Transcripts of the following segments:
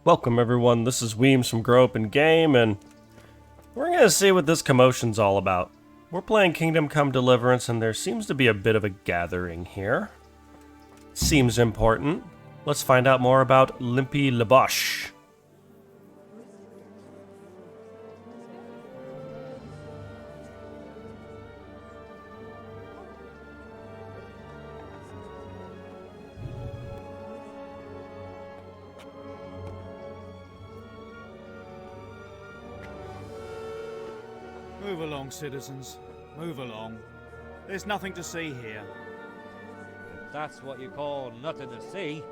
Welcome everyone, this is Weems from Grow Open Game, and we're gonna see what this commotion's all about. We're playing Kingdom Come Deliverance, and there seems to be a bit of a gathering here. Seems important. Let's find out more about Limpy Lubosh. Move along, citizens. Move along. There's nothing to see here. If that's what you call nothing to see,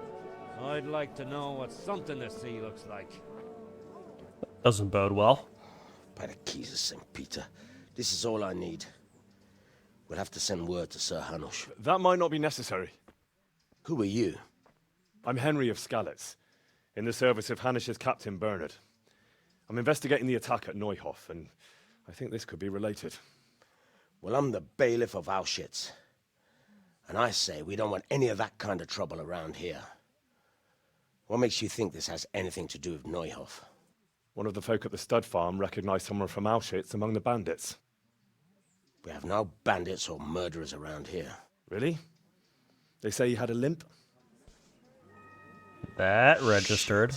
I'd like to know what something to see looks like. Doesn't bode well. By the keys of St. Peter, this is all I need. We'll have to send word to Sir Hanush. That might not be necessary. Who are you? I'm Henry of Skalitz, in the service of Hanush's Captain Bernard. I'm investigating the attack at Neuhof, and I think this could be related. Well, I'm the bailiff of Auschwitz. And I say we don't want any of that kind of trouble around here. What makes you think this has anything to do with Neuhof? One of the folk at the stud farm recognized someone from Auschwitz among the bandits. We have no bandits or murderers around here. Really? They say he had a limp? That registered.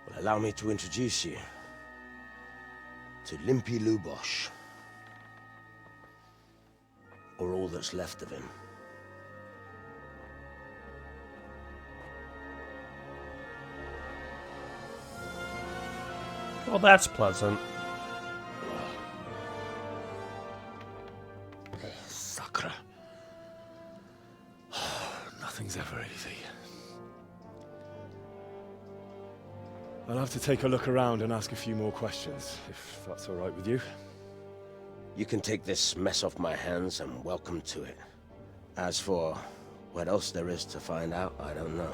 Well, allow me to introduce you to Limpy Lubosh. Or all that's left of him. Well, that's pleasant. Sacre. Nothing's ever easy. I'll have to take a look around and ask a few more questions, if that's all right with you. You can take this mess off my hands and welcome to it. As for what else there is to find out, I don't know.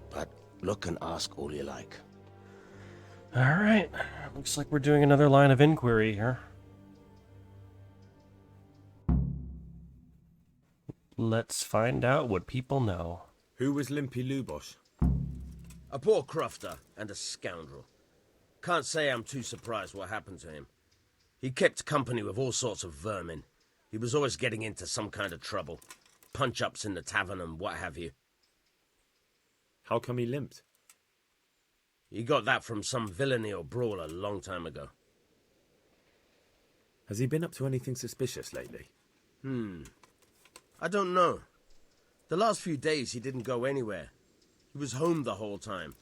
But look and ask all you like. Alright, looks like we're doing another line of inquiry here. Let's find out what people know. Who was Limpy Lubosh? A poor crofter and a scoundrel. Can't say I'm too surprised what happened to him. He kept company with all sorts of vermin. He was always getting into some kind of trouble. Punch-ups in the tavern and what have you. How come he limped? He got that from some villainy or brawl a long time ago. Has he been up to anything suspicious lately? I don't know. The last few days he didn't go anywhere. He was home the whole time.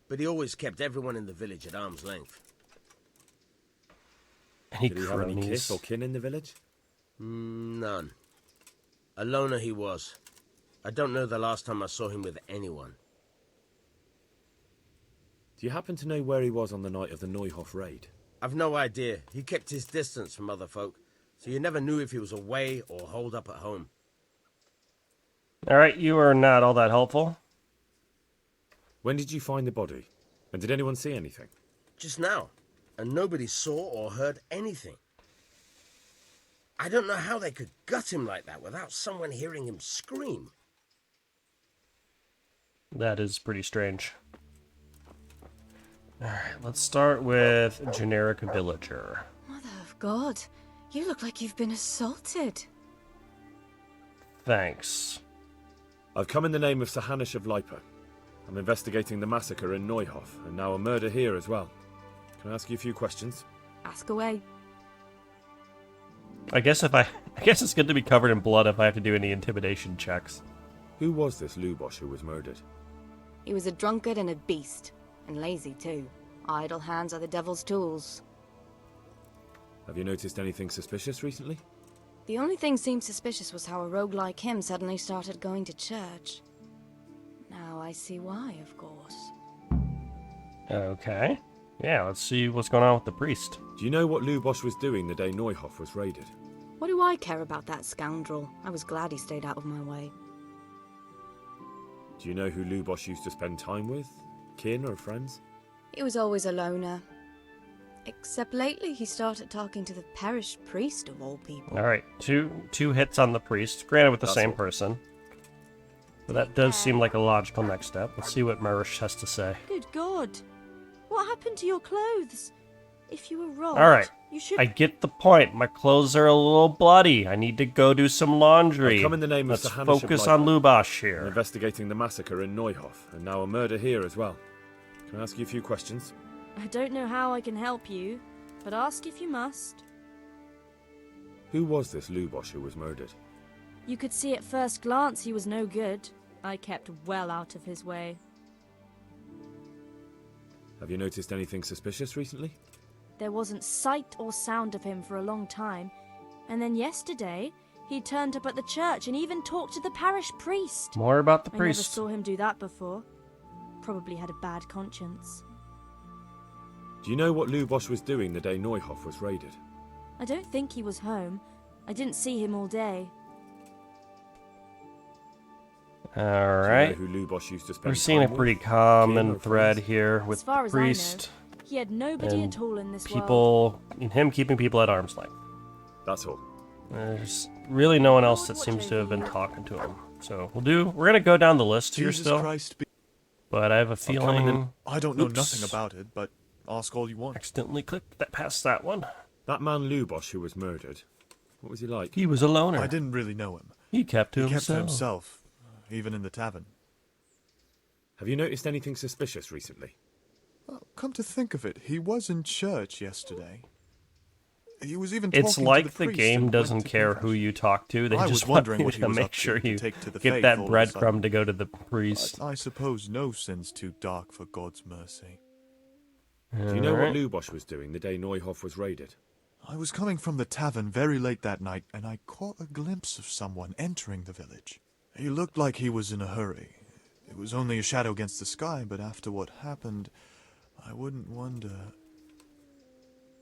But he always kept everyone in the village at arm's length. Any Did he have any cronies? kith or kin in the village? None. A loner he was. I don't know the last time I saw him with anyone. Do you happen to know where he was on the night of the Neuhof raid? I've no idea. He kept his distance from other folk, so you never knew if he was away or holed up at home. Alright, you are not all that helpful. When did you find the body? And did anyone see anything? Just now. And nobody saw or heard anything. I don't know how they could gut him like that without someone hearing him scream. That is pretty strange. Alright, let's start with generic villager. Mother of God, you look like you've been assaulted. Thanks. I've come in the name of Sir Hanush of Lipa. I'm investigating the massacre in Neuhof, and now a murder here as well. Can I ask you a few questions? Ask away. I guess it's good to be covered in blood if I have to do any intimidation checks. Who was this Lubosh who was murdered? He was a drunkard and a beast, and lazy too. Idle hands are the devil's tools. Have you noticed anything suspicious recently? The only thing seemed suspicious was how a rogue like him suddenly started going to church. Now I see why, of course. Okay. Yeah, let's see what's going on with the priest. Do you know what Lubosh was doing the day Neuhof was raided? What do I care about that scoundrel? I was glad he stayed out of my way. Do you know who Lubosh used to spend time with? Kin or friends? He was always a loner. Except lately he started talking to the parish priest of all people. Alright, two hits on the priest, granted with the That's same all. person. But that does seem like a logical next step. Let's see what Marish has to say. Good God. What happened to your clothes? If you were robbed, Alright, you should... I get the point. My clothes are a little bloody. I need to go do some laundry. I come in the name of Let's Sir Hanish of focus on Liper. Lubosh I'm here. investigating the massacre in Neuhof, and now a murder here as well. Can I ask you a few questions? I don't know how I can help you, but ask if you must. Who was this Lubosh who was murdered? You could see at first glance he was no good. I kept well out of his way. Have you noticed anything suspicious recently? There wasn't sight or sound of him for a long time, and then yesterday he turned up at the church and even talked to the parish priest. More about the I never priest. saw him do that before. Probably had a bad conscience. Do you know what Lubosh was doing the day Neuhof was raided? I don't think he was home. I didn't see him all day. Alright. Do you know who Lubosh used to spend We're seeing a time pretty with? common Kin or thread friends? here with As far the as I know, priest he had nobody and at all in this world. people, and him keeping people at arm's length. That's all. There's really no one else that seems to have been talking to him. So we're gonna go down the list here Jesus still, Christ be... but I have a coming feeling I don't know Oops. nothing about it, but ask all you want. accidentally clicked that past that one. That man Lubosh who was murdered, what was he like? He was a loner. I didn't really know him. He kept to He kept to himself. himself, even in the tavern. Have you noticed anything suspicious recently? Well, come to think of it, he was in church yesterday. He was even talking It's to like the the priest game and doesn't went to care who confession. you talk to. They I just was want wondering you what he to was make up to sure you take to the get faith that all of a breadcrumb sudden. to go to the priest. But I suppose no sin's too dark for God's mercy. Do you know what Alright. Lubosh was doing the day Neuhof was raided? I was coming from the tavern very late that night, and I caught a glimpse of someone entering the village. He looked like he was in a hurry. It was only a shadow against the sky, but after what happened, I wouldn't wonder...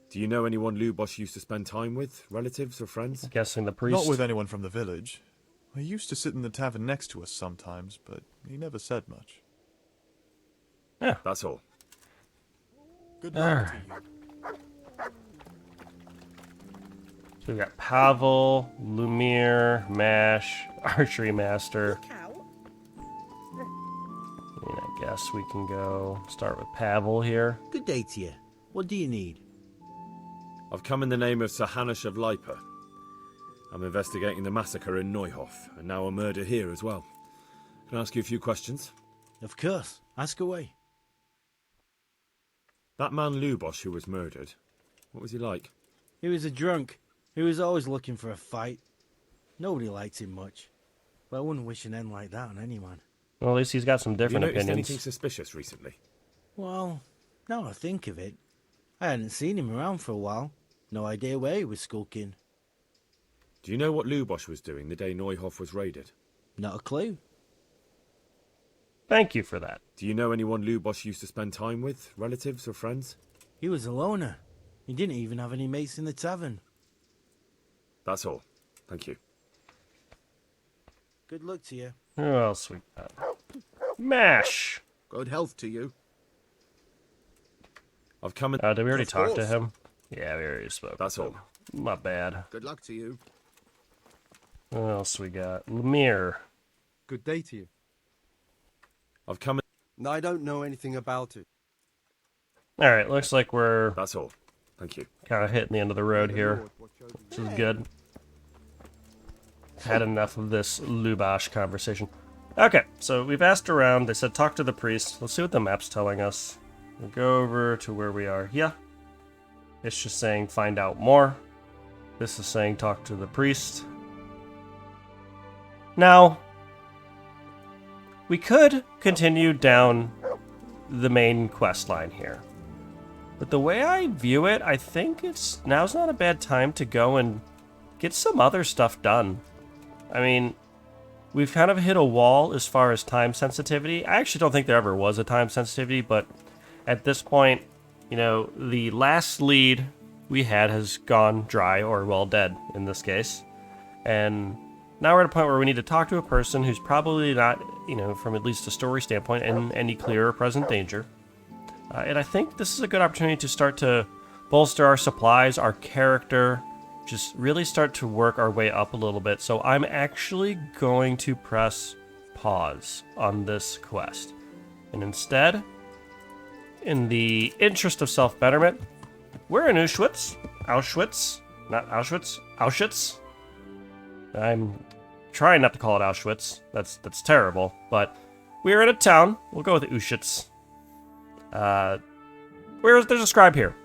Do you know anyone Lubosh used to spend time with? Relatives or friends? I'm guessing the priest. Not with anyone from the village. He used to sit in the tavern next to us sometimes, but he never said much. Yeah. That's all. Good luck to Alright. you. So we've got Pavel, Lumir, Mash, Archery Master. And I guess we can go start with Pavel here. Good day to you. What do you need? I've come in the name of Sir Hanish of Liper. I'm investigating the massacre in Neuhof, and now a murder here as well. Can I ask you a few questions? Of course. Ask away. That man Lubosh who was murdered, what was he like? He was a drunk. He was always looking for a fight. Nobody liked him much. But I wouldn't wish an end like that on anyone. Well, at least he's got some Have you different noticed opinions. anything suspicious recently? Well, now I think of it, I hadn't seen him around for a while. No idea where he was skulking. Do you know what Lubosh was doing the day Neuhof was raided? Not a clue. Thank you for that. Do you know anyone Lubosh used to spend time with? Relatives or friends? He was a loner. He didn't even have any mates in the tavern. That's all. Thank you. Good luck to you. Who else we got? Mash! Good health to you. I've come in... Did we already Of talk to course. him? Yeah, we already spoke. That's with all. him. Not bad. Good luck to you. What else we got? Lemire. Good day to you. I've come in... I don't know anything about it. Alright, looks like we're That's all. Thank you. kind of hitting the end of the road here. Which is good. Had enough of this Lubosh conversation. Okay, so we've asked around. They said talk to the priest. Let's see what the map's telling us. We'll go over to where we are. Yeah. It's just saying find out more. This is saying talk to the priest. Now, we could continue down the main quest line here. But the way I view it, I think now's not a bad time to go and get some other stuff done. I mean, we've kind of hit a wall as far as time sensitivity. I actually don't think there ever was a time sensitivity, but at this point, you know, the last lead we had has gone dry, or well, dead in this case. And now we're at a point where we need to talk to a person who's probably not, you know, from at least a story standpoint, in any clear or present danger. And I think this is a good opportunity to start to bolster our supplies, our character, just really start to work our way up a little bit. So I'm actually going to press pause on this quest. And instead, in the interest of self-betterment, we're in Auschwitz. Not Auschwitz. Auschwitz. I'm trying not to call it Auschwitz. That's terrible. But we're in a town. We'll go with Auschwitz. There's a scribe here.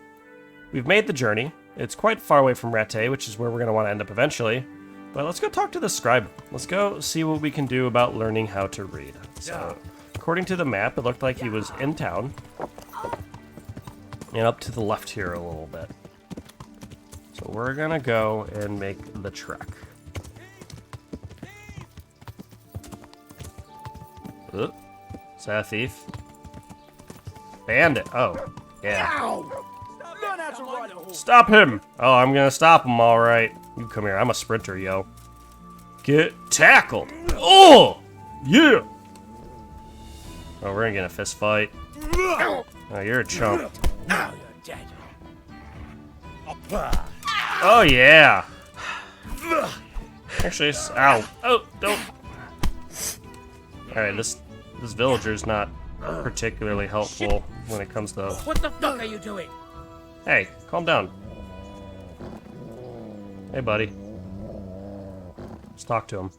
We've made the journey. It's quite far away from Rattay, which is where we're going to want to end up eventually. But let's go talk to the scribe. Let's go see what we can do about learning how to read. So, according to the map, it looked like he was in town. And up to the left here a little bit. So we're gonna go and make the trek. Is that a thief? Bandit. Oh, yeah. Stop him! Oh, I'm gonna stop him, alright. You come here. I'm a sprinter, yo. Get tackled! Oh! Yeah! Oh, we're gonna get in a fist fight. Oh, you're a chump. Now you're dead. Oh, yeah! Actually, ow. Oh, don't. Alright, this villager's not particularly helpful when it comes to... What the fuck are you doing? Hey, calm down. Hey, buddy. Let's talk to him.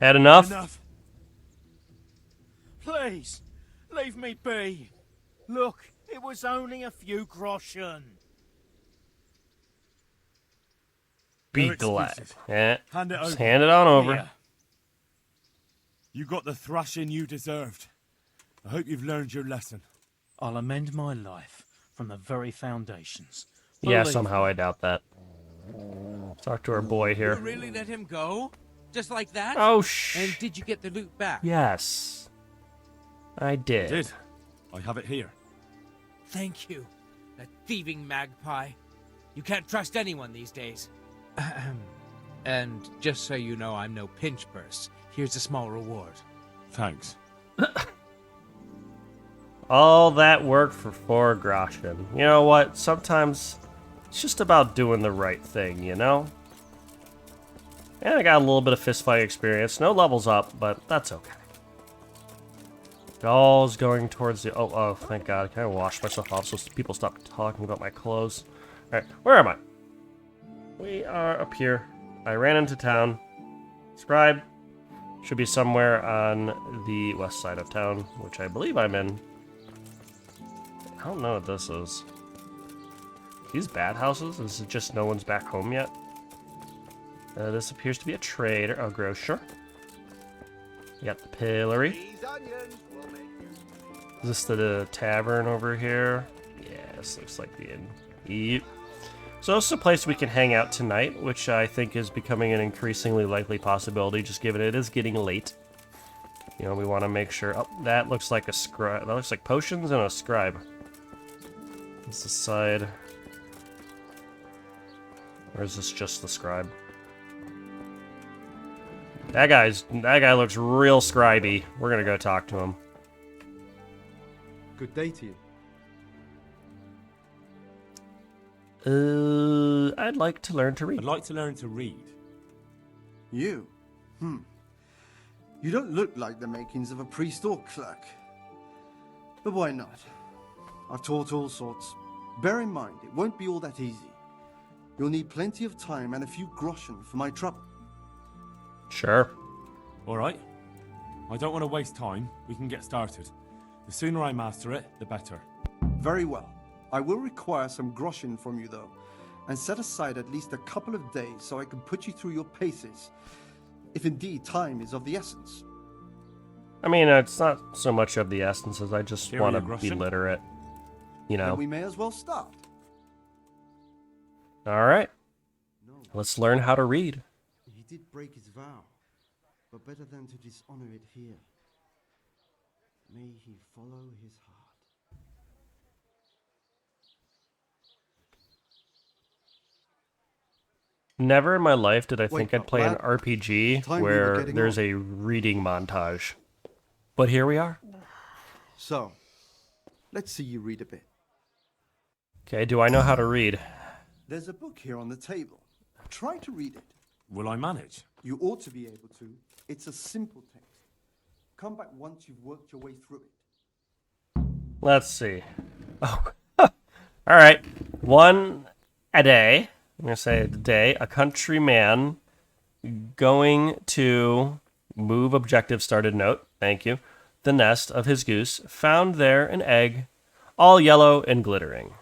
Had enough? Enough. Please, leave me be. Look, it was only a few groschen. Be No glad. excuses. Yeah. Hand it Just over. hand it on over. Here. You got the thrashing you deserved. I hope you've learned your lesson. I'll amend my life from the very foundations. Yeah, Believe somehow I doubt that. Talk to our boy You here. really let him go? Just like that? Oh, And did you get the loot back? Yes. I did. Did. I have it here. Thank you. That thieving magpie. You can't trust anyone these days. And just so you know, I'm no pinch purse. Here's a small reward. Thanks. All that work for 4 groschen. You know what? Sometimes it's just about doing the right thing, you know? And I got a little bit of fistfight experience. No levels up, but that's okay. All's going towards the... Oh, thank God. Can I wash myself off so people stop talking about my clothes? Alright, where am I? We are up here. I ran into town. Scribe should be somewhere on the west side of town, which I believe I'm in. I don't know what this is. These bad houses? Is it just no one's back home yet? This appears to be a trader. Oh, grocer. You got the pillory. Is this the tavern over here? Yeah, this looks like the inn. Yep. So this is a place we can hang out tonight, which I think is becoming an increasingly likely possibility, just given it is getting late. You know, we want to make sure... Oh, that looks like a scribe. That looks like potions and a scribe. This the side. Or is this just the scribe? That guy looks real scribey. We're gonna go talk to him. Good day to you. I'd like to learn to read. I'd like to learn to read. You? You don't look like the makings of a priest or clerk. But why not? I've taught all sorts. Bear in mind, it won't be all that easy. You'll need plenty of time and a few groschen for my trouble. Sure. All right. I don't want to waste time. We can get started. The sooner I master it, the better. Very well. I will require some groschen from you, though, and set aside at least a couple of days so I can put you through your paces, if indeed time is of the essence. I mean, it's not so much of the essence as I just Here want are to your be groschen. literate. You know. Then we may as well start. All right. Let's learn how to read. He did break his vow, but better than to dishonor it here. May he follow his heart. Never in my life did I think Wake I'd up, play an lad. RPG Time we were where getting there's on. a reading montage. But here we are. So, let's see you read a bit. Okay, do I know how to read? There's a book here on the table. Try to read it. Will I manage? You ought to be able to. It's a simple text. Come back once you've worked your way through it. Let's see. Oh, all right. One a day. I'm going to say a day. A countryman going to move objective started note. Thank you. The nest of his goose, found there an egg, all yellow and glittering.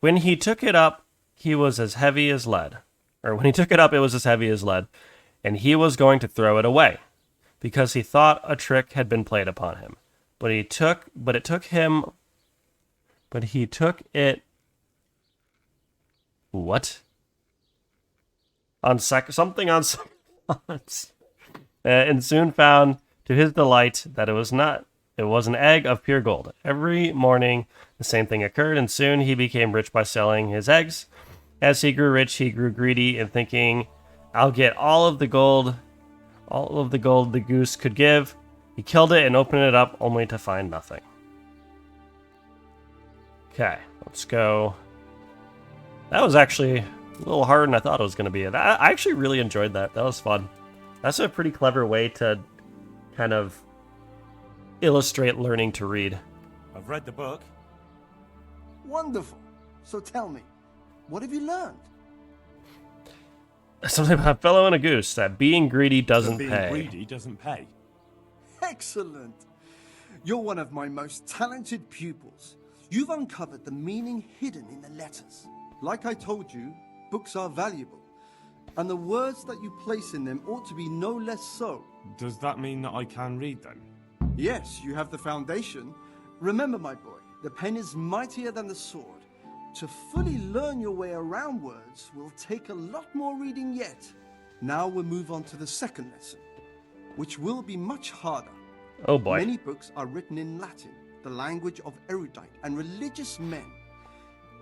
When he took it up, he was as heavy as lead. Or when he took it up, it was as heavy as lead, and he was going to throw it away, because he thought a trick had been played upon him. But he took it. What? On something on second thoughts, and soon found, to his delight, that it was not. It was an egg of pure gold. Every morning, the same thing occurred, and soon he became rich by selling his eggs. As he grew rich, he grew greedy, and thinking, "I'll get all of the gold the goose could give." He killed it and opened it up, only to find nothing. Okay, let's go. That was actually a little harder than I thought it was going to be. I actually really enjoyed that. That was fun. That's a pretty clever way to kind of illustrate learning to read. I've read the book. Wonderful. So tell me, what have you learned? Something about a fellow and a goose, that being greedy doesn't Being pay. greedy doesn't pay. Excellent. You're one of my most talented pupils. You've uncovered the meaning hidden in the letters. Like I told you, books are valuable, and the words that you place in them ought to be no less so. Does that mean that I can read then? Yes, you have the foundation. Remember, my boy, the pen is mightier than the sword. To fully learn your way around words will take a lot more reading yet. Now we'll move on to the second lesson, which will be much harder. Oh boy. Many books are written in Latin, the language of erudite and religious men.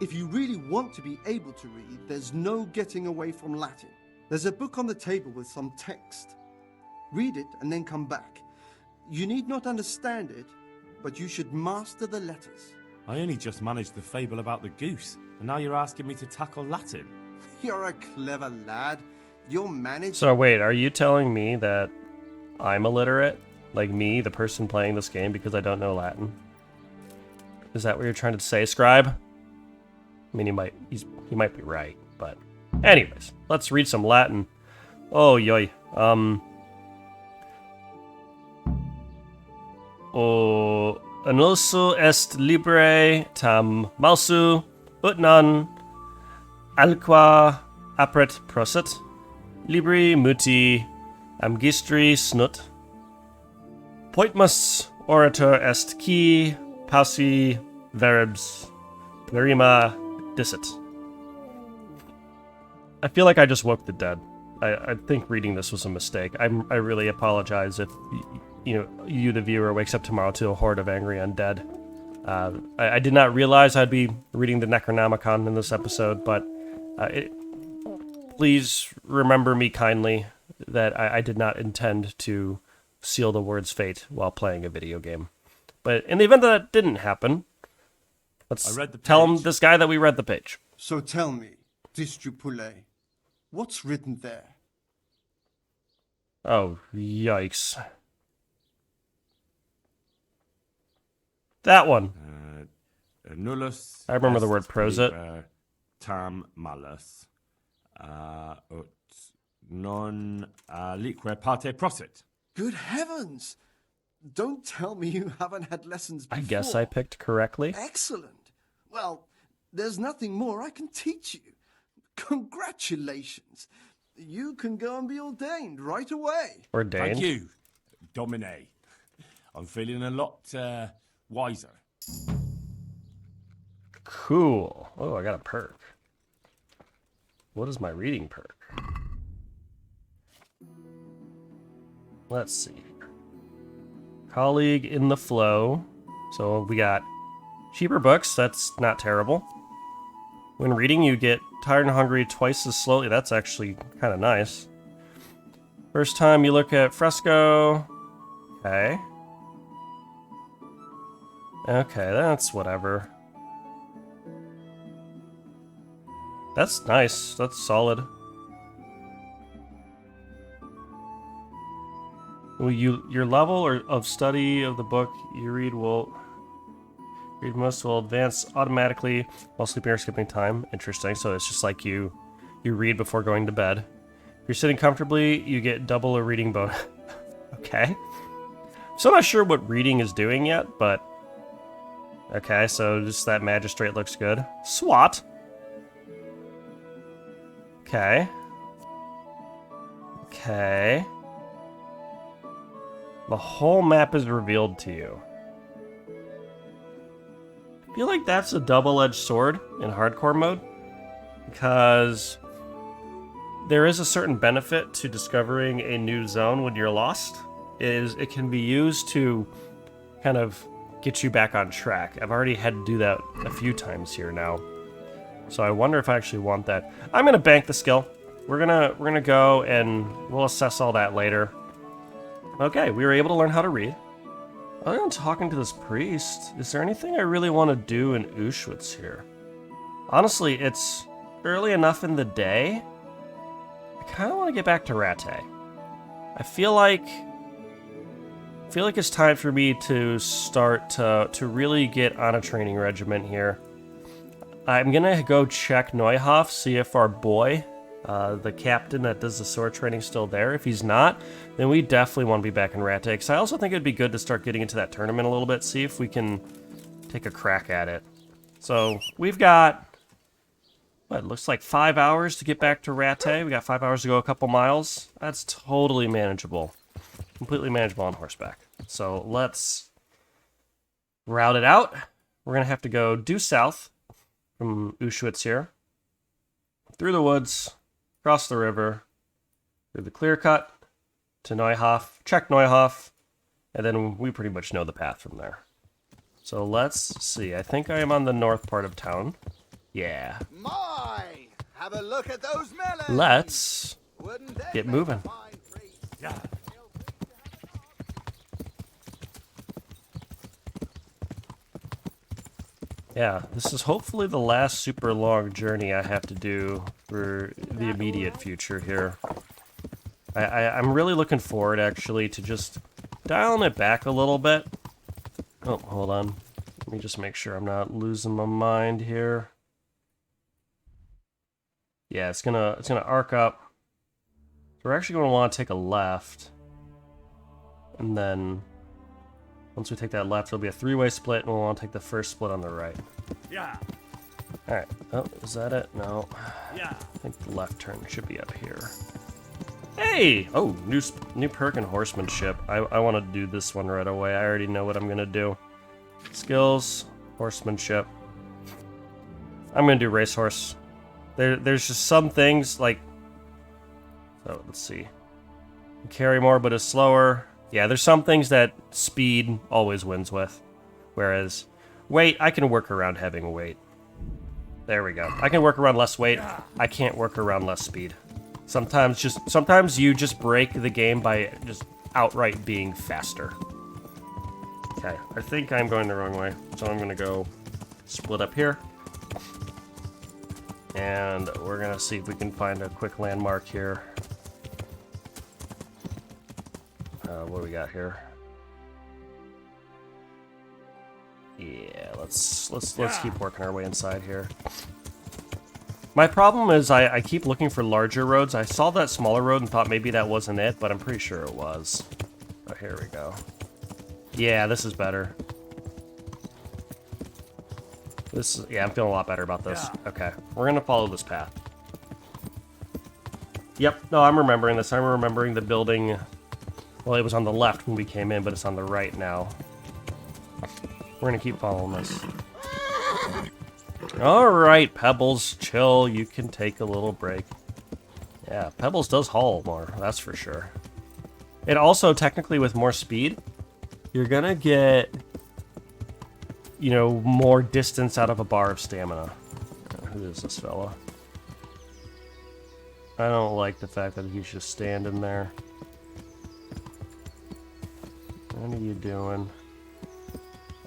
If you really want to be able to read, there's no getting away from Latin. There's a book on the table with some text. Read it and then come back. You need not understand it, but you should master the letters. I only just managed the fable about the goose, and now you're asking me to tackle Latin. You're a clever lad. You'll manage. So wait, are you telling me that I'm illiterate? Like me, the person playing this game, because I don't know Latin? Is that what you're trying to say, scribe? I mean, he might be right, but anyways, let's read some Latin. Oh yoy. Annulsu est libre tam malsu ut non alqua apret prosit libri muti amgistri snut poitmus orator est qui pauci verbs verima dicit. I feel like I just woke the dead. I think reading this was a mistake. I really apologize if you, the viewer, wakes up tomorrow to a horde of angry undead. I did not realize I'd be reading the Necronomicon in this episode, but please remember me kindly that I did not intend to seal the word's fate while playing a video game. But in the event that didn't happen, let's tell this guy that we read the page. So tell me, Distrupule, what's written there? Oh, yikes. That one. Nullus. I remember the word prosit. Tam malus. Ut non lique parte prosit. Good heavens! Don't tell me you haven't had lessons before. I guess I picked correctly. Excellent. Well, there's nothing more I can teach you. Congratulations. You can go and be ordained right away. Ordained? Thank you, Domine. I'm feeling a lot wiser. Cool. Oh, I got a perk. What is my reading perk? Let's see. Colleague in the flow. So we got cheaper books. That's not terrible. When reading, you get tired and hungry twice as slowly. That's actually kind of nice. First time you look at fresco. Okay. Okay, that's whatever. That's nice. That's solid. Your level or of study of the book you read most will advance automatically while sleeping or skipping time. Interesting. So it's just like you read before going to bed. If you're sitting comfortably, you get double a reading bonus. Okay. So I'm not sure what reading is doing yet, but okay. So just that magistrate looks good. SWAT. Okay. Okay. The whole map is revealed to you. I feel like that's a double-edged sword in hardcore mode, because there is a certain benefit to discovering a new zone when you're lost. It can be used to kind of get you back on track. I've already had to do that a few times here now, so I wonder if I actually want that. I'm gonna bank the skill. We're gonna go and we'll assess all that later. Okay, we were able to learn how to read. Other than talking to this priest, is there anything I really want to do in Auschwitz here? Honestly, it's early enough in the day. I kind of want to get back to Rattay. I feel like it's time for me to start to really get on a training regimen here. I'm gonna go check Neuhof, see if our boy, the captain that does the sword training, is still there. If he's not, then we definitely want to be back in Rattay, because I also think it'd be good to start getting into that tournament a little bit, see if we can take a crack at it. So we've got, what, it looks like 5 hours to get back to Rattay. We got 5 hours to go a couple miles. That's totally manageable. Completely manageable on horseback. So let's route it out. We're going to have to go due south from Auschwitz here, through the woods, across the river, through the clear cut, to Neuhof, check Neuhof, and then we pretty much know the path from there. So let's see. I think I am on the north part of town. Yeah. Have a look at those melons. Let's get moving. Yeah. Yeah, this is hopefully the last super long journey I have to do for the immediate future here. I'm really looking forward, actually, to just dialing it back a little bit. Oh, hold on. Let me just make sure I'm not losing my mind here. Yeah, it's gonna arc up. So we're actually going to want to take a left. And then, once we take that left, it'll be a three-way split, and we'll want to take the first split on the right. Yeah. Alright. Oh, is that it? No. Yeah. I think the left turn should be up here. Hey! Oh, new perk and horsemanship. I want to do this one right away. I already know what I'm going to do. Skills, horsemanship. I'm going to do racehorse. There's just some things, like... So, let's see. Carry more, but is slower. Yeah, there's some things that speed always wins with. Whereas, weight, I can work around having weight. There we go. I can work around less weight. I can't work around less speed. Sometimes you just break the game by just outright being faster. Okay, I think I'm going the wrong way, so I'm gonna go split up here. And we're gonna see if we can find a quick landmark here. What do we got here? Yeah, let's keep working our way inside here. My problem is I keep looking for larger roads. I saw that smaller road and thought maybe that wasn't it, but I'm pretty sure it was. Oh, here we go. Yeah, this is better. Yeah, I'm feeling a lot better about this. Okay, we're gonna follow this path. Yep, no, I'm remembering this. I'm remembering the building. Well, it was on the left when we came in, but it's on the right now. We're gonna keep following this. Alright, Pebbles, chill. You can take a little break. Yeah, Pebbles does haul more, that's for sure. It also, technically, with more speed, you're gonna get, you know, more distance out of a bar of stamina. Who is this fella? I don't like the fact that he's just standing there. What are you doing?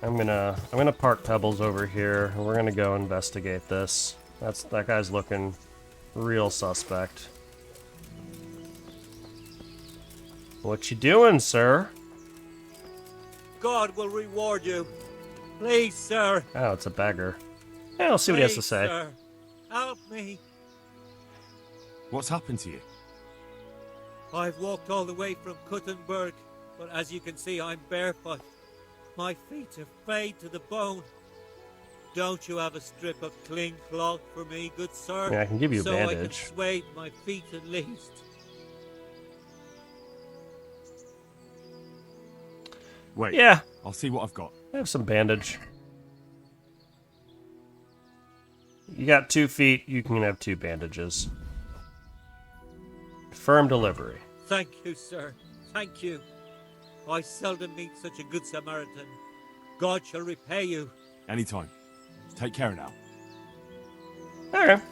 I'm gonna park Pebbles over here, and we're gonna go investigate this. That guy's looking real suspect. What you doing, sir? God will reward you. Please, sir. Oh, it's a beggar. Yeah, I'll see what he has to say. Sir, help me. What's happened to you? I've walked all the way from Kuttenberg, but as you can see, I'm barefoot. My feet are frayed to the bone. Don't you have a strip of clean cloth for me, good sir? Yeah, I can give you a so bandage. I can swathe my feet at least. Wait. Yeah. I'll see what I've got. I have some bandage. You got 2 feet, you can have 2 bandages. Firm delivery. Thank you, sir. Thank you. I seldom meet such a good Samaritan. God shall repay you. Anytime. Take care now. Okay.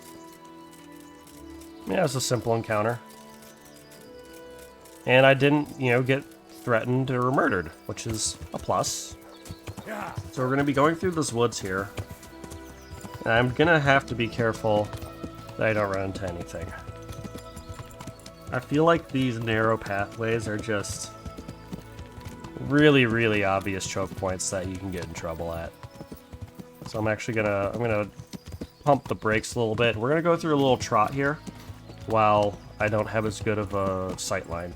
Yeah, it's a simple encounter. And I didn't, get threatened or murdered, which is a plus. So we're going to be going through this woods here. And I'm going to have to be careful that I don't run into anything. I feel like these narrow pathways are just really, really obvious choke points that you can get in trouble at. So I'm actually I'm gonna pump the brakes a little bit. We're gonna go through a little trot here while I don't have as good of a sight line.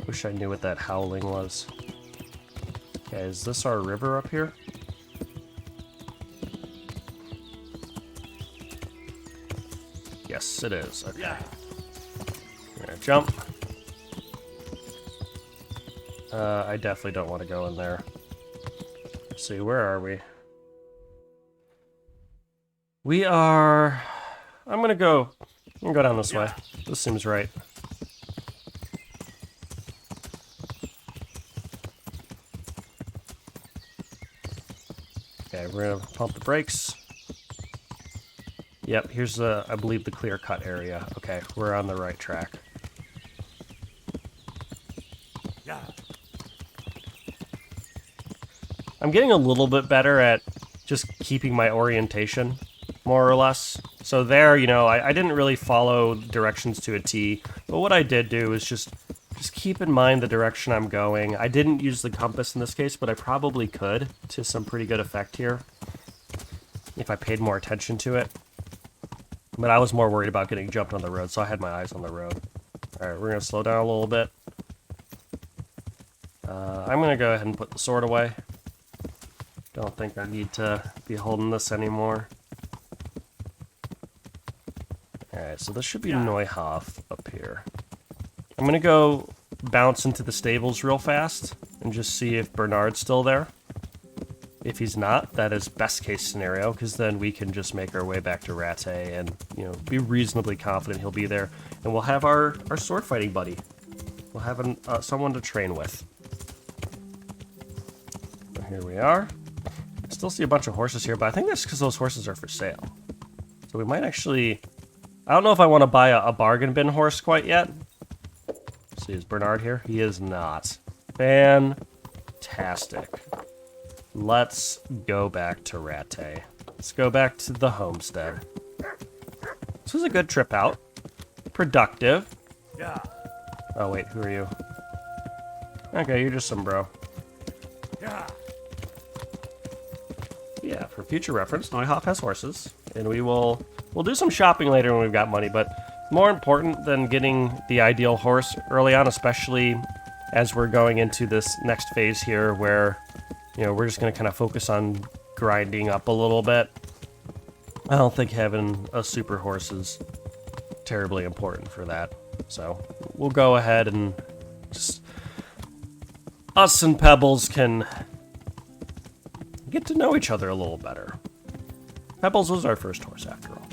Wish I knew what that howling was. Okay, is this our river up here? Yes, it is. Okay. We're gonna jump. I definitely don't want to go in there. Let's see, where are we? We are... I'm gonna go down this way. This seems right. Okay, we're gonna pump the brakes. Yep, here's I believe the clear-cut area. Okay, we're on the right track. I'm getting a little bit better at just keeping my orientation, more or less. So there, I didn't really follow directions to a T, but what I did do is just keep in mind the direction I'm going. I didn't use the compass in this case, but I probably could to some pretty good effect here if I paid more attention to it. But I was more worried about getting jumped on the road, so I had my eyes on the road. Alright, we're going to slow down a little bit. I'm going to go ahead and put the sword away. Don't think I need to be holding this anymore. Alright, so this should be Neuhof up here. I'm going to go bounce into the stables real fast and just see if Bernard's still there. If he's not, that is best case scenario, because then we can just make our way back to Rattay and, be reasonably confident he'll be there. And we'll have our sword fighting buddy. We'll have someone to train with. So here we are. I still see a bunch of horses here, but I think that's because those horses are for sale. So we might actually... I don't know if I want to buy a bargain bin horse quite yet. Let's see, is Bernard here? He is not. Fantastic. Let's go back to Rattay. Let's go back to the homestead. This was a good trip out. Productive. Oh, wait, who are you? Okay, you're just some bro. Yeah, for future reference, Neuhof has horses, and we'll do some shopping later when we've got money, but more important than getting the ideal horse early on, especially as we're going into this next phase here where, we're just going to kind of focus on grinding up a little bit. I don't think having a super horse is terribly important for that. So we'll go ahead and just... us and Pebbles can get to know each other a little better. Pebbles was our first horse, after all.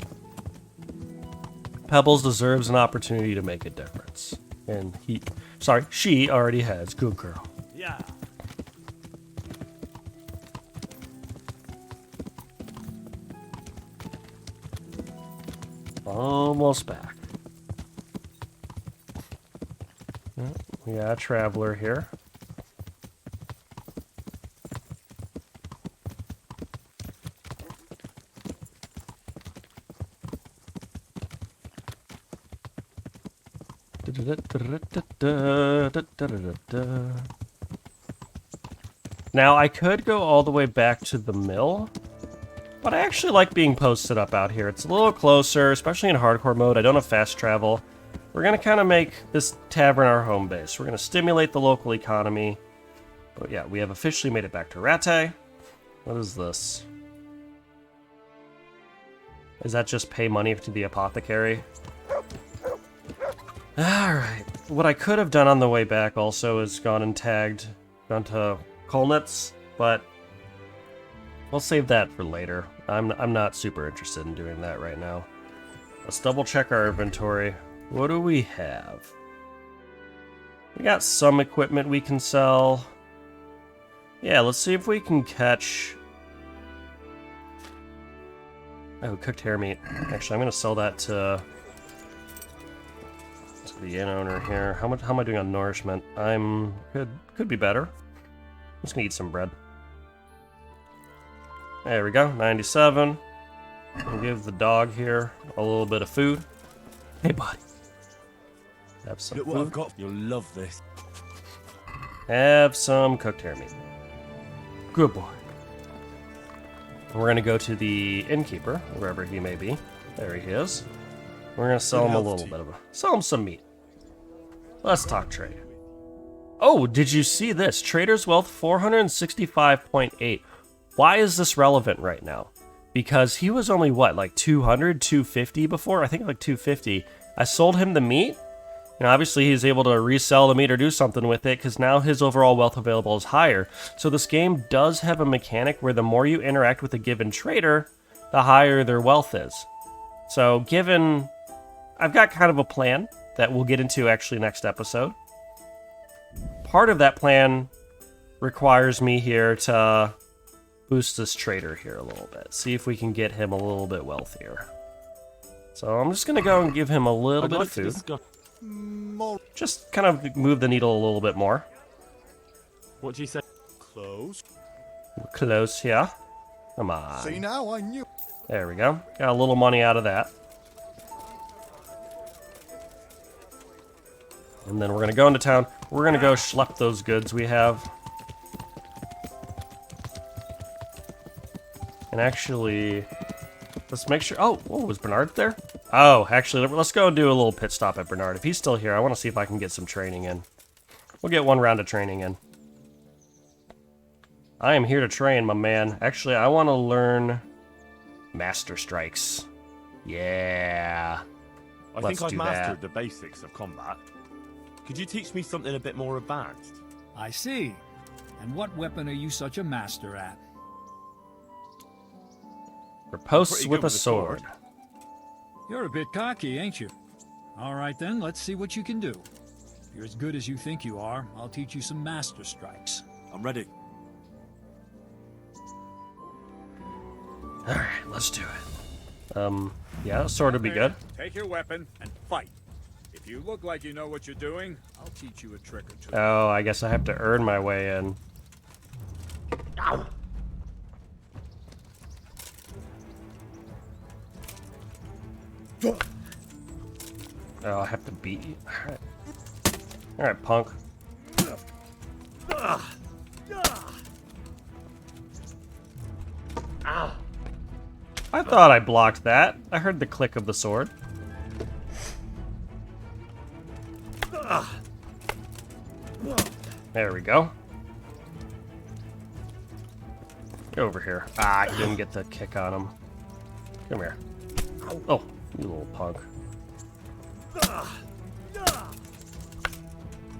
Pebbles deserves an opportunity to make a difference. And she already has. Good girl. Yeah. Almost back. We got a traveler here. Now, I could go all the way back to the mill, but I actually like being posted up out here. It's a little closer, especially in hardcore mode. I don't have fast travel. We're going to kind of make this tavern our home base. We're going to stimulate the local economy. But yeah, we have officially made it back to Rattay. What is this? Is that just pay money to the apothecary? Alright. What I could have done on the way back also is gone to Kolnitz, but we'll save that for later. I'm not super interested in doing that right now. Let's double check our inventory. What do we have? We got some equipment we can sell. Yeah, let's see if we can catch... Oh, cooked hare meat. Actually, I'm going to sell that to the inn owner here. How am I doing on nourishment? Could be better. I'm just going to eat some bread. There we go, 97. I'll give the dog here a little bit of food. Hey, buddy. Have some Look food. what I've got. You'll love this. Have some cooked hare meat. Good boy. We're going to go to the innkeeper, wherever he may be. There he is. We're going to sell him a little bit of sell him some meat. Let's talk trade. Oh, did you see this? Trader's wealth 465.8. Why is this relevant right now? Because he was only, what, like 200, 250 before? I think like 250. I sold him the meat. And obviously he's able to resell the meat or do something with it because now his overall wealth available is higher. So this game does have a mechanic where the more you interact with a given trader, the higher their wealth is. So given... I've got kind of a plan that we'll get into actually next episode. Part of that plan requires me here to boost this trader here a little bit. See if we can get him a little bit wealthier. So I'm just going to go and give him a little bit of food. Just kind of move the needle a little bit more. What do you say? Close. We're close, yeah. Come on. See now, I knew. There we go. Got a little money out of that. And then we're going to go into town. We're going to go schlep those goods we have. And actually, let's make sure... Oh, was Bernard there? Oh, actually, let's go and do a little pit stop at Bernard. If he's still here, I want to see if I can get some training in. We'll get one round of training in. I am here to train, my man. Actually, I want to learn Master Strikes. Yeah. I think I've mastered the basics of combat. Could you teach me something a bit more advanced? I see. And what weapon are you such a master at? Riposte with a sword. You're a bit cocky, ain't you? All right then, let's see what you can do. If you're as good as you think you are, I'll teach you some master strikes. I'm ready. Alright, let's do it. Yeah, a sword would be good. Take your weapon and fight. If you look like you know what you're doing, I'll teach you a trick or two. Oh, I guess I have to earn my way in. Ow! Oh, I have to beat you. Alright. Alright, punk. I thought I blocked that. I heard the click of the sword. There we go. Get over here. Ah, I didn't get the kick on him. Come here. Oh, you little punk.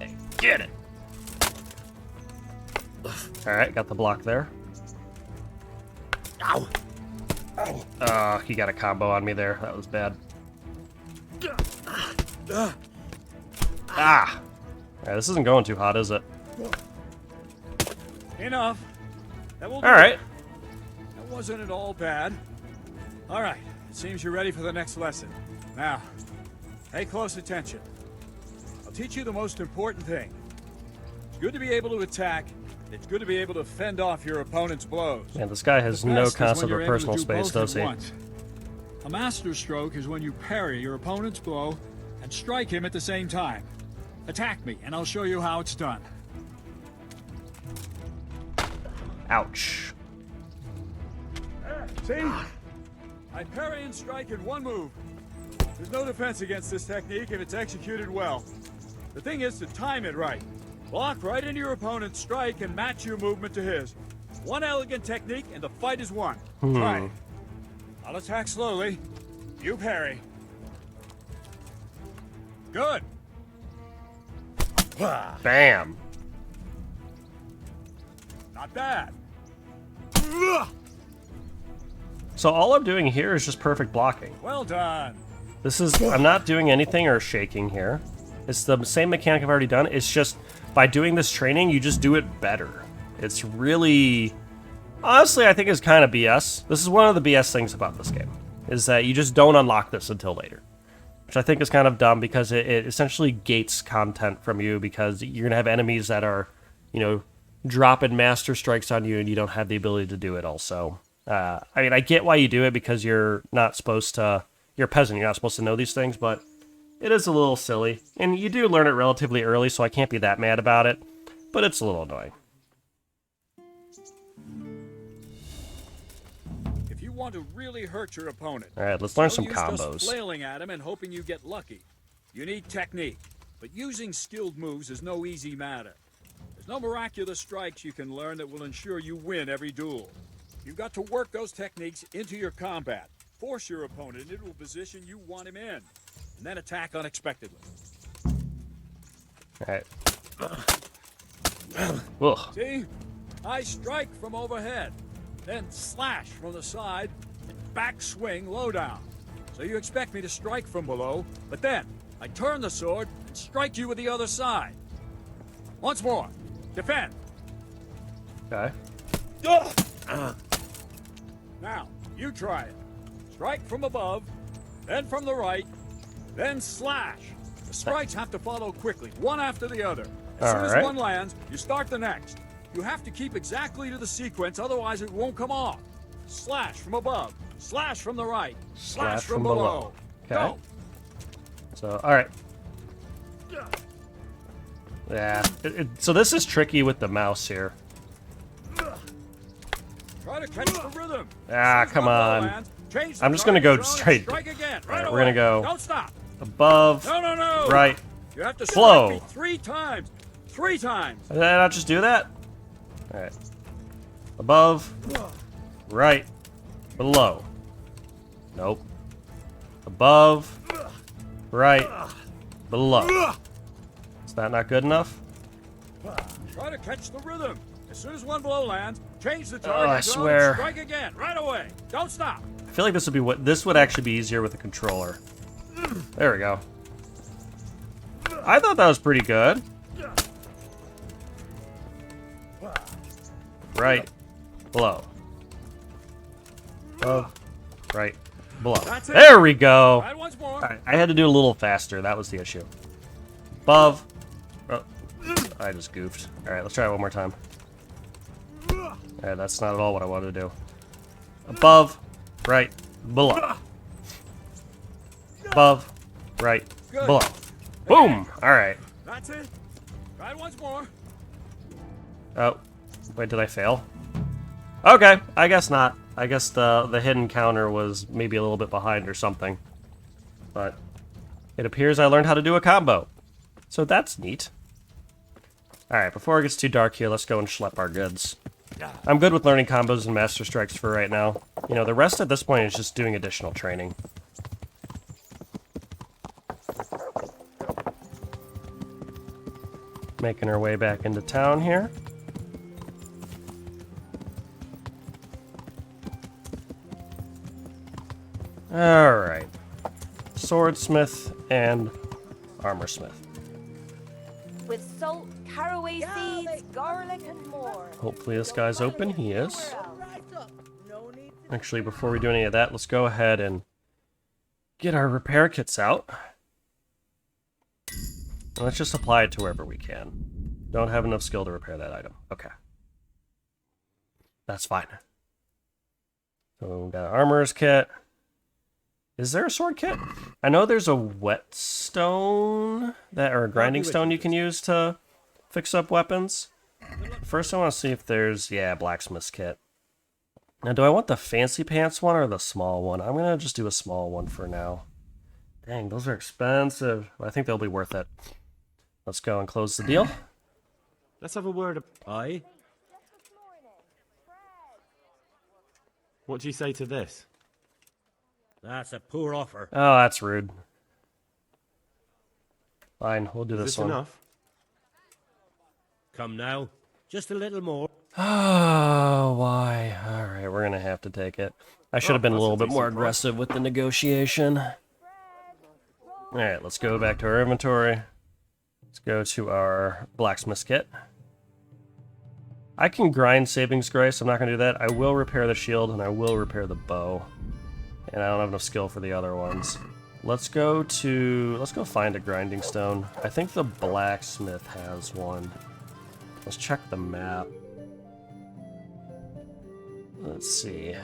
Hey, get it! Alright, got the block there. Ow! He got a combo on me there. That was bad. Ah! Alright, this isn't going too hot, is it? Enough. That will do. Alright. That wasn't at all bad. Alright, it seems you're ready for the next lesson. Now, pay close attention. I'll teach you the most important thing. It's good to be able to attack. It's good to be able to fend off your opponent's blows. Man, this guy has no concept of personal space, does he? A master stroke is when you parry your opponent's blow and and strike him at the same time. Attack me, and I'll show you how it's done. Ouch. See? I parry and strike in one move. There's no defense against this technique if it's executed well. The thing is to time it right. Block right into your opponent's strike and match your movement to his. One elegant technique and the fight is won. Try it. I'll attack slowly. You parry. Good. Bam. Not bad. So all I'm doing here is just perfect blocking. Well done. This is, I'm not doing anything or shaking here. It's the same mechanic I've already done. It's just, by doing this training, you just do it better. It's really, honestly, I think it's kind of BS. This is one of the BS things about this game, is that you just don't unlock this until later. Which I think is kind of dumb because it essentially gates content from you because you're going to have enemies that are, you know, dropping master strikes on you and you don't have the ability to do it also. I mean, I get why you do it because you're not supposed to, you're a peasant, you're not supposed to know these things, but it is a little silly. And you do learn it relatively early, so I can't be that mad about it, but it's a little annoying. If you want to really hurt your opponent, All right, let's learn no some use combos. Just flailing at him and hoping you get lucky. You need technique, but using skilled moves is no easy matter. There's no miraculous strikes you can learn that will ensure you win every duel. You've got to work those techniques into your combat. Force your opponent into a position you want him in, and then attack unexpectedly. All right. Ugh. See? I strike from overhead, then slash from the side, and back swing low down. So you expect me to strike from below, but then I turn the sword and strike you with the other side. Once more. Defend. Okay. Now, you try it. Strike from above, then from the right, then slash. The strikes have to follow quickly, one after the other. As soon as one lands, you start the next. You have to keep exactly to the sequence, otherwise it won't come off. Slash from above, slash from the right, slash from below. Okay. Go. So, all right. Yeah. So this is tricky with the mouse here. Try to catch the rhythm. Ah, come on. I'm just gonna go straight. All right, we're gonna go. Don't stop. Above. No. Right. You have to flow. strike me 3 times. 3 times. Did I not just do that? All right. Above. Right. Below. Nope. Above. Right. Below. Is that not good enough? Try to catch the rhythm. As soon as one blow lands, change the target. I zone swear. and strike again, right away. Don't stop. I feel like this would actually be easier with a controller. There we go. I thought that was pretty good. Right. Below. Above. Right. Below. That's it. There we go. Try it once more. All right, I had to do a little faster. That was the issue. Above. Oh, I just goofed. All right, let's try it one more time. All right, that's not at all what I wanted to do. Above. Right. Below. Above. Right. Good. Below. Boom. All right. That's it. Try it once more. Oh, wait, did I fail? Okay, I guess not. I guess the hidden counter was maybe a little bit behind or something. But it appears I learned how to do a combo. So that's neat. Alright, before it gets too dark here, let's go and schlep our goods. I'm good with learning combos and master strikes for right now. You know, the rest at this point is just doing additional training. Making our way back into town here. Alright. Swordsmith and armorsmith. With salt, caraway seeds, garlic, and more. Hopefully this guy's open. He is. Actually, before we do any of that, let's go ahead and get our repair kits out. And let's just apply it to wherever we can. Don't have enough skill to repair that item. Okay. That's fine. So we got an armorer's kit. Is there a sword kit? I know there's a whetstone or a grinding stone you can use to fix up weapons. First, I want to see if there's, yeah, blacksmith's kit. Now, do I want the fancy pants one or the small one? I'm going to just do a small one for now. Dang, those are expensive. I think they'll be worth it. Let's go and close the deal. Let's have a word. Aye? What do you say to this? That's a poor offer. Oh, that's rude. Fine, we'll do Is this this one. enough? Come now. Just a little more. Oh, why? Alright, we're gonna have to take it. I should have been a little bit more aggressive with the negotiation. Alright, let's go back to our inventory. Let's go to our blacksmith's kit. I can grind Savings Grace, I'm not gonna do that. I will repair the shield and I will repair the bow. And I don't have enough skill for the other ones. Let's go find a grinding stone. I think the blacksmith has one. Let's check the map. Let's see.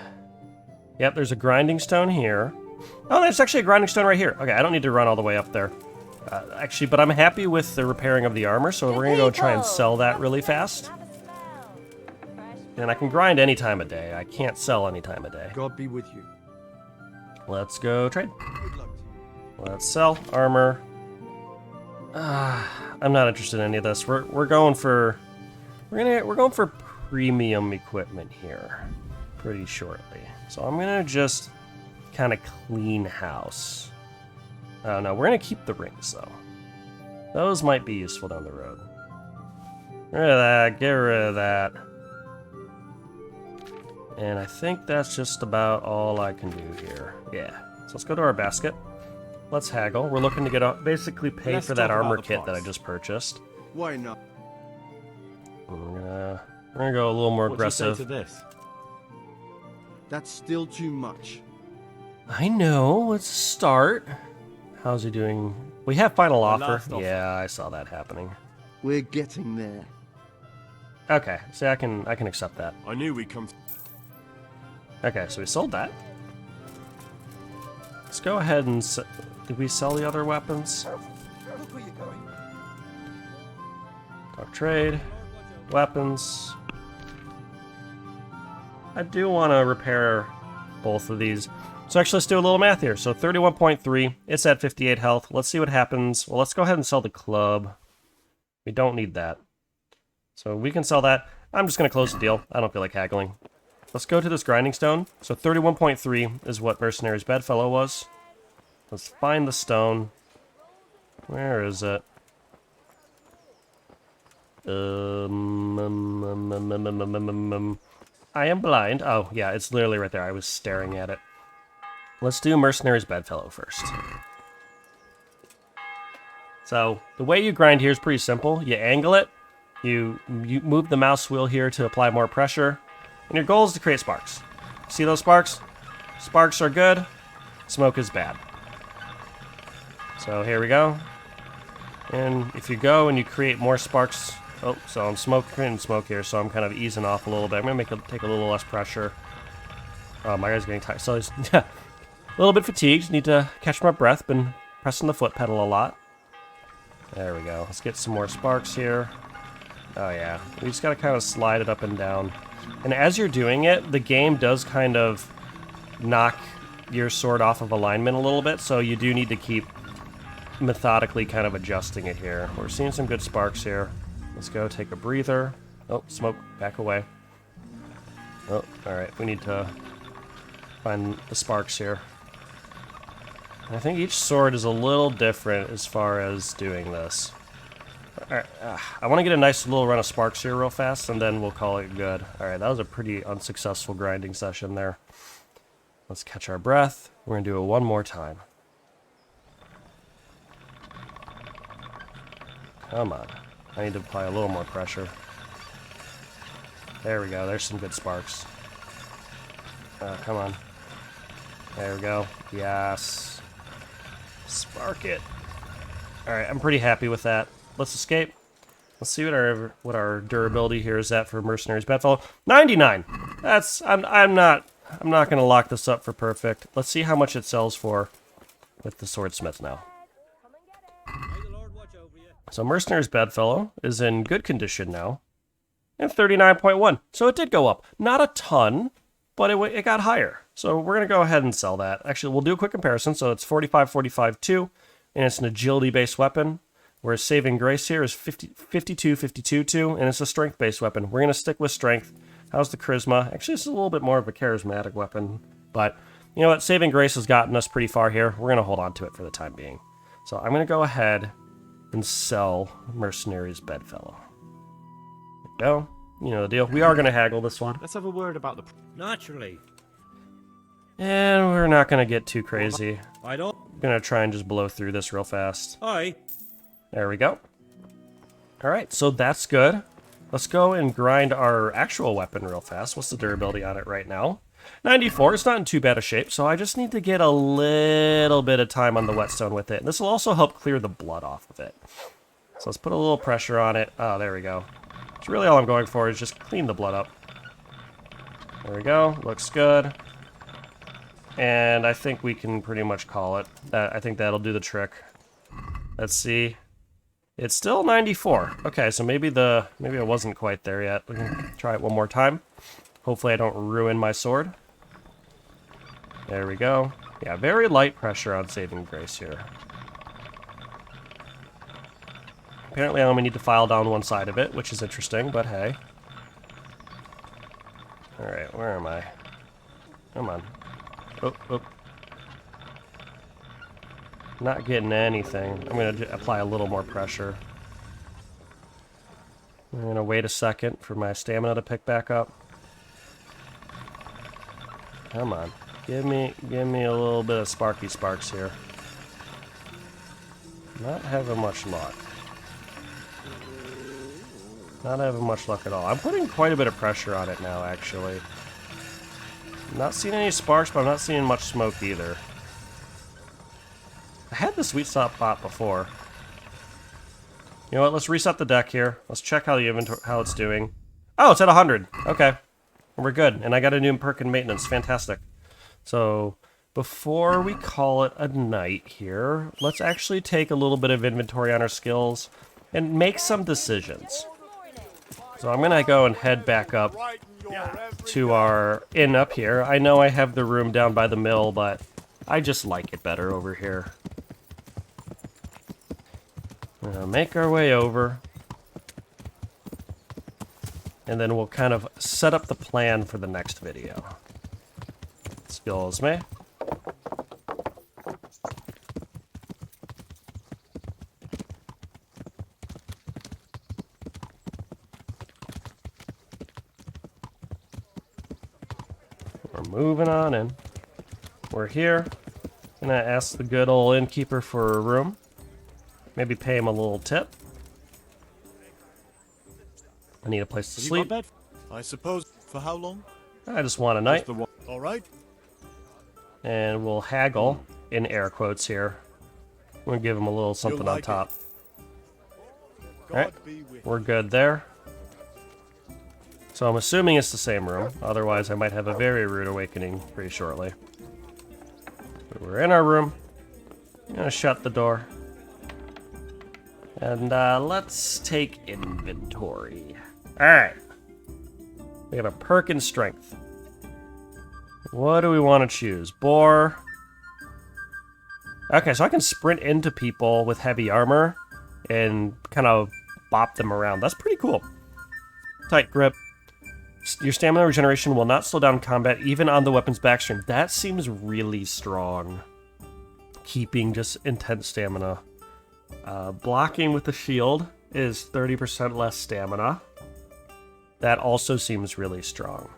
Yep, there's a grinding stone here. Oh, there's actually a grinding stone right here. Okay, I don't need to run all the way up there. Actually, but I'm happy with the repairing of the armor, so we're gonna go try and sell that really fast. And I can grind any time of day. I can't sell any time of day. God be with you. Let's go trade. Let's sell armor. I'm not interested in any of this. We're going for premium equipment here pretty shortly. So I'm gonna just kind of clean house. Oh no, we're gonna keep the rings though. Those might be useful down the road. Get rid of that. Get rid of that. And I think that's just about all I can do here. Yeah. So let's go to our basket. Let's haggle. We're looking to get basically pay for that armor kit that I just purchased. Why not? We're gonna go a little more aggressive. What do you say to this? That's still too much. I know. Let's start. How's he doing? We have final offer. Last offer. Yeah, I saw that happening. We're getting there. Okay, see, I can accept that. I knew we'd come. Okay, so we sold that. Let's go ahead and did we sell the other weapons? Look where you're going. Talk trade, weapons. I do want to repair both of these. So actually, let's do a little math here. So 31.3, it's at 58 health. Let's see what happens. Well, let's go ahead and sell the club. We don't need that. So we can sell that. I'm just going to close the deal. I don't feel like haggling. Let's go to this grinding stone. So 31.3 is what Mercenary's Bedfellow was. Let's find the stone. Where is it? I am blind. Oh, yeah, it's literally right there. I was staring at it. Let's do Mercenary's Bedfellow first. So, the way you grind here is pretty simple. You angle it, you move the mouse wheel here to apply more pressure, and your goal is to create sparks. See those sparks? Sparks are good, smoke is bad. So here we go. And if you go and you create more sparks... Oh, so I'm creating smoke here, so I'm kind of easing off a little bit. I'm going to take a little less pressure. Oh, my guy's getting tired. So he's a little bit fatigued. Need to catch my breath. Been pressing the foot pedal a lot. There we go. Let's get some more sparks here. Oh, yeah. We just got to kind of slide it up and down. And as you're doing it, the game does kind of knock your sword off of alignment a little bit, so you do need to keep methodically kind of adjusting it here. We're seeing some good sparks here. Let's go take a breather. Oh, smoke, back away. Oh, alright, we need to find the sparks here. I think each sword is a little different as far as doing this. Alright, I want to get a nice little run of sparks here real fast, and then we'll call it good. Alright, that was a pretty unsuccessful grinding session there. Let's catch our breath. We're going to do it one more time. Come on. I need to apply a little more pressure. There we go. There's some good sparks. Come on. There we go. Yes. Spark it. Alright, I'm pretty happy with that. Let's escape. Let's see what our durability here is at for Mercenary's Bedfellow. 99! I'm not I'm not going to lock this up for perfect. Let's see how much it sells for with the swordsmith now. So Mercenary's Bedfellow is in good condition now. And 39.1. So it did go up. Not a ton, but it got higher. So we're going to go ahead and sell that. Actually, we'll do a quick comparison. So it's 45, 45, 2. And it's an agility-based weapon. Whereas Saving Grace here is 52, 52, 2. And it's a strength-based weapon. We're going to stick with strength. How's the charisma? Actually, this is a little bit more of a charismatic weapon. But, you know what? Saving Grace has gotten us pretty far here. We're going to hold on to it for the time being. So I'm going to go ahead and sell Mercenary's Bedfellow. There we go. You know the deal. We are going to haggle this one. Let's have a word about the... Naturally. And we're not going to get too crazy. I don't... I'm going to try and just blow through this real fast. Aye. There we go. Alright, so that's good. Let's go and grind our actual weapon real fast. What's the durability on it right now? 94. It's not in too bad a shape, so I just need to get a little bit of time on the whetstone with it. And this will also help clear the blood off of it. So let's put a little pressure on it. Oh, there we go. So really all I'm going for is just clean the blood up. There we go. Looks good. And I think we can pretty much call it. I think that'll do the trick. Let's see. It's still 94. Okay, so maybe I wasn't quite there yet. We can try it one more time. Hopefully I don't ruin my sword. There we go. Yeah, very light pressure on Saving Grace here. Apparently I only need to file down one side of it, which is interesting, but hey. Alright, where am I? Come on. Oh. Not getting anything. I'm going to apply a little more pressure. I'm going to wait a second for my stamina to pick back up. Come on. Give me a little bit of sparky sparks here. Not having much luck. Not having much luck at all. I'm putting quite a bit of pressure on it now, actually. I'm not seeing any sparks, but I'm not seeing much smoke either. I had the sweet spot before. You know what? Let's reset the deck here. Let's check how the inventory, how it's doing. Oh, it's at 100. Okay, we're good. And I got a new perk in maintenance. Fantastic. So before we call it a night here, let's actually take a little bit of inventory on our skills and make some decisions. So I'm gonna go and head back up to our inn up here. I know I have the room down by the mill, but I just like it better over here. We're gonna make our way over. And then we'll kind of set up the plan for the next video. Skills me. We're moving on in. We're here. Gonna ask the good old innkeeper for a room. Maybe pay him a little tip. I need a place to sleep. I suppose. For how long? I just want a night. All right. And we'll haggle, in air quotes here. We'll give him a little something on top. Alright, we're good there. So I'm assuming it's the same room. Otherwise, I might have a very rude awakening pretty shortly. But we're in our room. I'm gonna shut the door. And let's take inventory. Alright. We have a perk in strength. What do we want to choose? Boar. Okay, so I can sprint into people with heavy armor and kind of bop them around. That's pretty cool. Tight grip. Your stamina regeneration will not slow down combat even on the weapon's backstream. That seems really strong. Keeping just intense stamina. Blocking with the shield is 30% less stamina. That also seems really strong.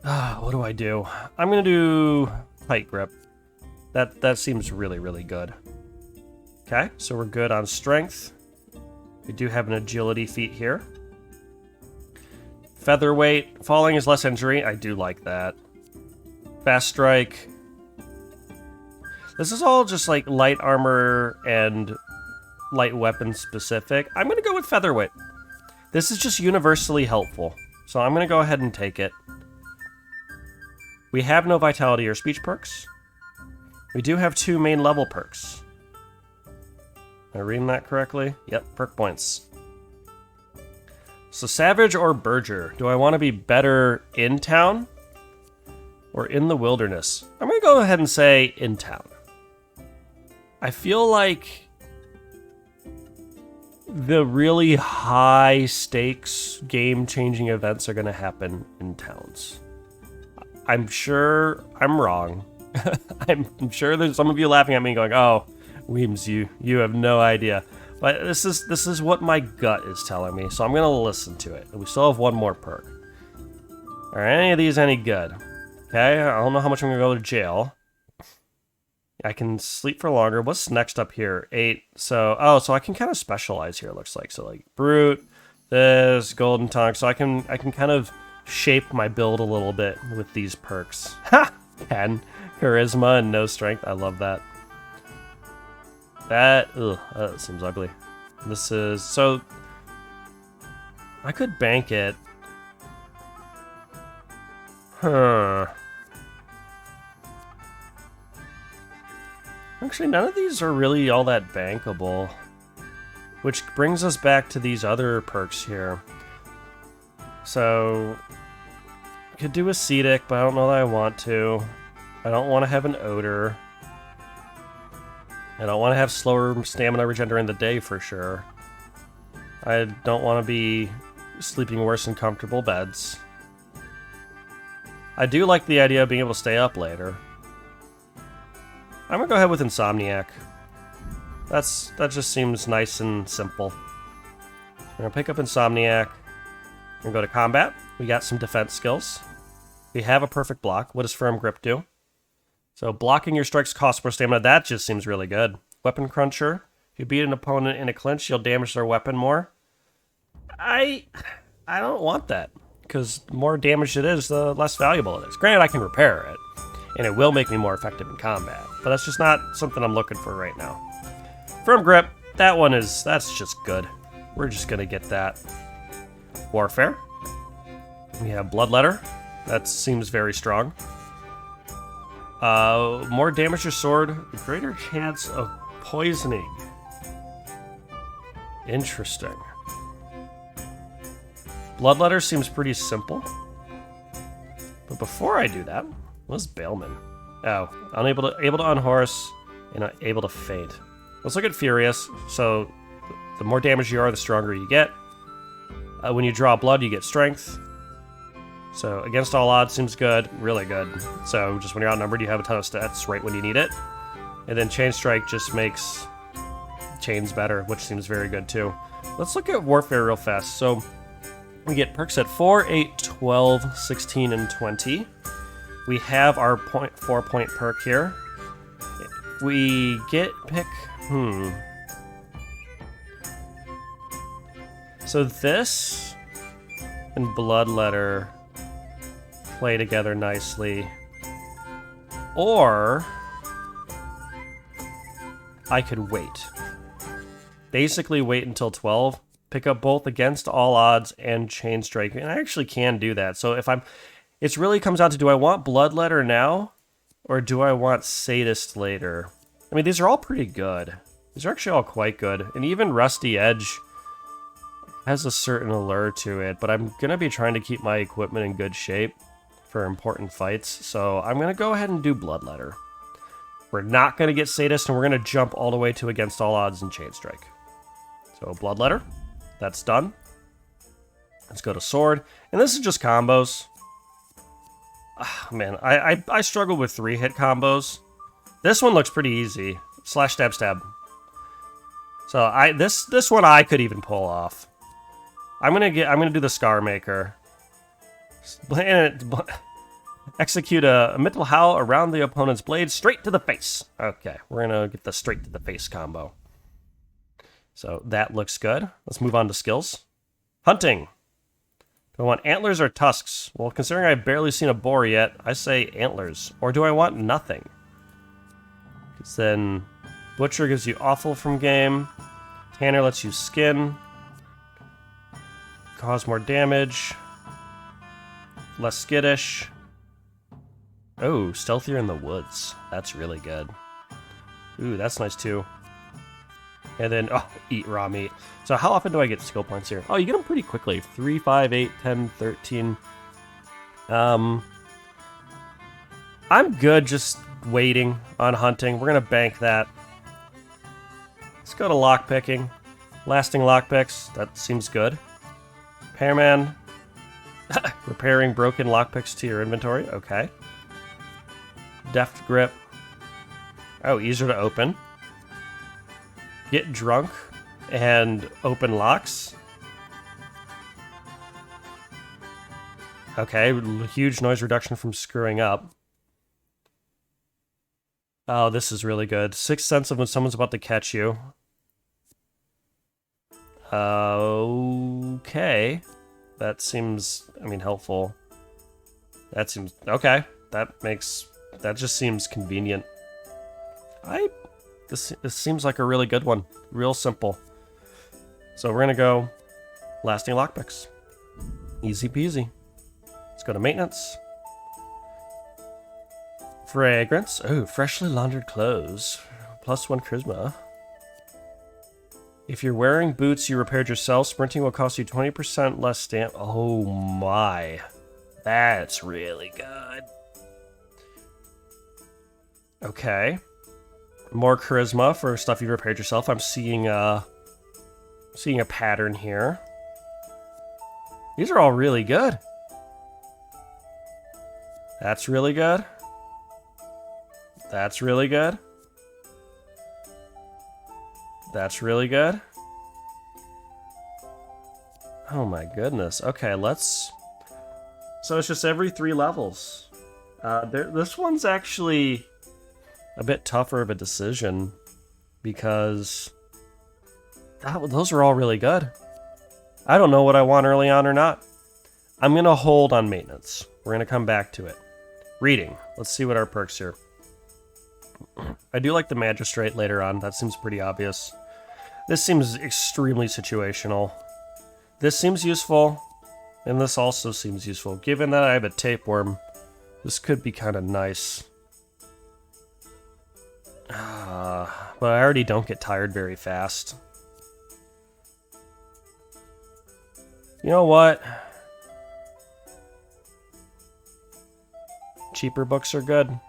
What do I do? I'm gonna do tight grip. That seems really, really good. Okay, so we're good on strength. We do have an agility feat here. Featherweight. Falling is less injury. I do like that. Fast strike. This is all just like light armor and light weapon specific. I'm gonna go with featherweight. This is just universally helpful. So I'm gonna go ahead and take it. We have no vitality or speech perks. We do have 2 main level perks. Am I reading that correctly? Yep, perk points. So Savage or Berger? Do I want to be better in town or in the wilderness? I'm going to go ahead and say in town. I feel like the really high stakes game-changing events are going to happen in towns. I'm sure I'm wrong. I'm sure there's some of you laughing at me going, "Oh, Weems, you have no idea." But this is what my gut is telling me, so I'm gonna listen to it. We still have 1 more perk. Are any of these any good? Okay, I don't know how much I'm gonna go to jail. I can sleep for longer. What's next up here? 8. So I can kind of specialize here. It looks like so like brute, this golden tongue. So I can kind of shape my build a little bit with these perks. Ha! 10 charisma and no strength. I love that. That seems ugly. This is so. I could bank it. Huh. Actually, none of these are really all that bankable. Which brings us back to these other perks here. So, I could do ascetic, but I don't know that I want to. I don't want to have an odor. I don't want to have slower stamina regen during the day for sure. I don't want to be sleeping worse in comfortable beds. I do like the idea of being able to stay up later. I'm gonna go ahead with Insomniac. That just seems nice and simple. We're gonna pick up Insomniac. We're gonna go to combat. We got some defense skills. We have a perfect block. What does Firm Grip do? So blocking your strikes costs more stamina. That just seems really good. Weapon Cruncher. If you beat an opponent in a clinch, you'll damage their weapon more. I don't want that, because the more damage it is, the less valuable it is. Granted, I can repair it, and it will make me more effective in combat, but that's just not something I'm looking for right now. Firm Grip, that's just good. We're just gonna get that. Warfare. We have Bloodletter. That seems very strong. More damage to sword, greater chance of poisoning. Interesting. Bloodletter seems pretty simple. But before I do that, what's Bailman? Oh, unable to unhorse and able to faint. Let's look at Furious. So, the more damage you are, the stronger you get. When you draw blood, you get strength. So, against all odds seems good, really good. So, just when you're outnumbered, you have a ton of stats right when you need it. And then Chain Strike just makes chains better, which seems very good too. Let's look at Warfare real fast. So, we get perks at 4, 8, 12, 16, and 20. We have our 4-point perk here. We get pick... So this and Bloodletter play together nicely. Or I could wait. Basically wait until 12, pick up both against all odds and Chain Strike. And I actually can do that. So if it really comes down to, do I want Bloodletter now or do I want Sadist later? I mean, these are all pretty good. These are actually all quite good. And even Rusty Edge has a certain allure to it, but I'm going to be trying to keep my equipment in good shape for important fights, so I'm going to go ahead and do Bloodletter. We're not going to get Sadist, and we're going to jump all the way to Against All Odds and Chain Strike. So Bloodletter, that's done. Let's go to Sword, and this is just combos. Man, I struggle with 3-hit combos. This one looks pretty easy. Slash, stab, stab. So this one I could even pull off. I'm gonna do the Scar Maker. Execute a mental howl around the opponent's blade straight to the face. Okay, we're gonna get the straight to the face combo. So that looks good. Let's move on to skills. Hunting. Do I want antlers or tusks? Well, considering I've barely seen a boar yet, I say antlers. Or do I want nothing? Because then Butcher gives you offal from game. Tanner lets you skin. Cause more damage. Less skittish. Oh, stealthier in the woods. That's really good. Ooh, that's nice too. And then, oh, eat raw meat. So how often do I get skill points here? Oh, you get them pretty quickly. 3, 5, 8, 10, 13. I'm good just waiting on hunting. We're going to bank that. Let's go to lockpicking. Lasting lockpicks. That seems good. Repairman. Repairing broken lockpicks to your inventory. Okay. Deft grip. Oh, easier to open. Get drunk and open locks. Okay, huge noise reduction from screwing up. Oh, this is really good. Sixth sense of when someone's about to catch you. Okay. That seems, helpful. That seems, okay. That just seems convenient. This seems like a really good one. Real simple. So we're gonna go lasting lockpicks. Easy peasy. Let's go to maintenance. Fragrance. Oh, freshly laundered clothes. +1 charisma. If you're wearing boots you repaired yourself, sprinting will cost you 20% less stamp. Oh my. That's really good. Okay. More charisma for stuff you repaired yourself. I'm seeing a pattern here. These are all really good. That's really good. That's really good. That's really good. Oh my goodness. Okay, let's... So it's just every 3 levels. This one's actually a bit tougher of a decision because those are all really good. I don't know what I want early on or not. I'm going to hold on maintenance. We're going to come back to it. Reading. Let's see what our perks here. I do like the magistrate later on. That seems pretty obvious. This seems extremely situational. This seems useful, and this also seems useful. Given that I have a tapeworm, this could be kind of nice. But I already don't get tired very fast. You know what? Cheaper books are good.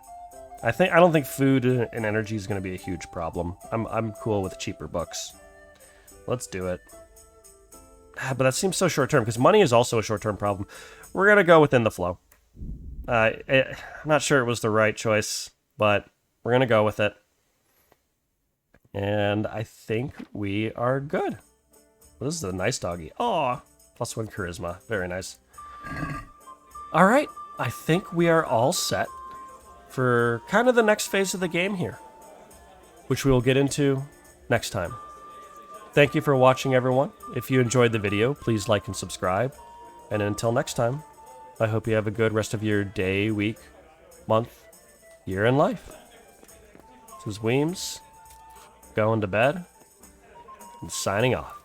I don't think food and energy is going to be a huge problem. I'm cool with cheaper books. Let's do it. But that seems so short term because money is also a short term problem. We're going to go within the flow. I'm not sure it was the right choice, but we're going to go with it. And I think we are good. This is a nice doggy. Aw, +1 charisma. Very nice. All right, I think we are all set for kind of the next phase of the game here, which we will get into next time. Thank you for watching, everyone. If you enjoyed the video, please like and subscribe. And until next time, I hope you have a good rest of your day, week, month, year, and life. This is Weems, going to bed, and signing off.